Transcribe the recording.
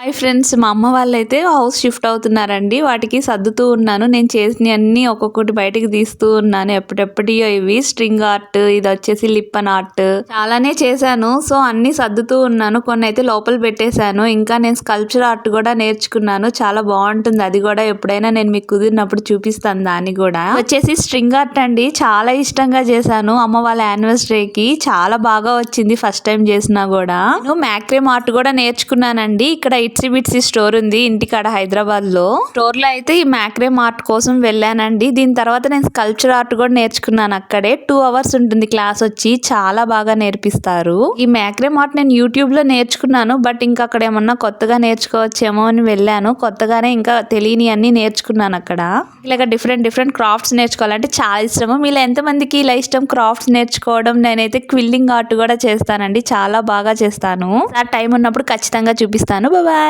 Hi friends, మా అమ్మ వాళ్ళైతే హౌస్ షిఫ్ట్ అవుతున్నారండి. వాటికి సర్దుతూ ఉన్నాను. నేను చేసినవన్నీ ఒక్కొక్కటి బయటికి తీస్తూ ఉన్నాను. ఎప్పుడెప్పటియో ఇవి స్ట్రింగ్ ఆర్ట్, ఇది వచ్చేసి లిప్పన్ ఆర్ట్, చాలానే చేశాను. సో అన్ని సర్దుతూ ఉన్నాను. కొన్ని అయితే లోపల పెట్టేశాను. ఇంకా నేను స్కల్ప్చర్ ఆర్ట్ కూడా నేర్చుకున్నాను. చాలా బాగుంటుంది. అది కూడా ఎప్పుడైనా నేను మీకు కుదిరినప్పుడు చూపిస్తాను. దాన్ని కూడా వచ్చేసి స్ట్రింగ్ ఆర్ట్ అండి. చాలా ఇష్టంగా చేశాను. అమ్మ వాళ్ళ యానివర్సరీకి చాలా బాగా వచ్చింది. ఫస్ట్ టైం చేసినా కూడా నేను మ్యాక్రేమ్ ఆర్ట్ కూడా నేర్చుకున్నానండి. ఇక్కడ ఇట్సీ బిట్సీ స్టోర్ ఉంది ఇంటికాడ హైదరాబాద్ లో. స్టోర్ లో అయితే ఈ మ్యాక్రేమ్ ఆర్ట్ కోసం వెళ్ళానండి. దీని తర్వాత నేను స్కల్ప్చర్ ఆర్ట్ కూడా నేర్చుకున్నాను. అక్కడే 2 hours ఉంటుంది క్లాస్ వచ్చి. చాలా బాగా నేర్పిస్తారు. ఈ మ్యాక్రేమ్ ఆర్ట్ నేను యూట్యూబ్ లో నేర్చుకున్నాను. బట్ ఇంకా అక్కడ ఏమన్నా కొత్తగా నేర్చుకోవచ్చేమో అని వెళ్ళాను. కొత్తగానే ఇంకా తెలియని అన్ని నేర్చుకున్నాను అక్కడ. ఇలాగ డిఫరెంట్ క్రాఫ్ట్స్ నేర్చుకోవాలంటే చాలా ఇష్టము. మీలో ఎంతమందికి ఇలా ఇష్టం క్రాఫ్ట్స్ నేర్చుకోవడం? నేనైతే క్విల్లింగ్ ఆర్ట్ కూడా చేస్తానండి. చాలా బాగా చేస్తాను. ఆ టైం ఉన్నప్పుడు ఖచ్చితంగా చూపిస్తాను. బాయ్.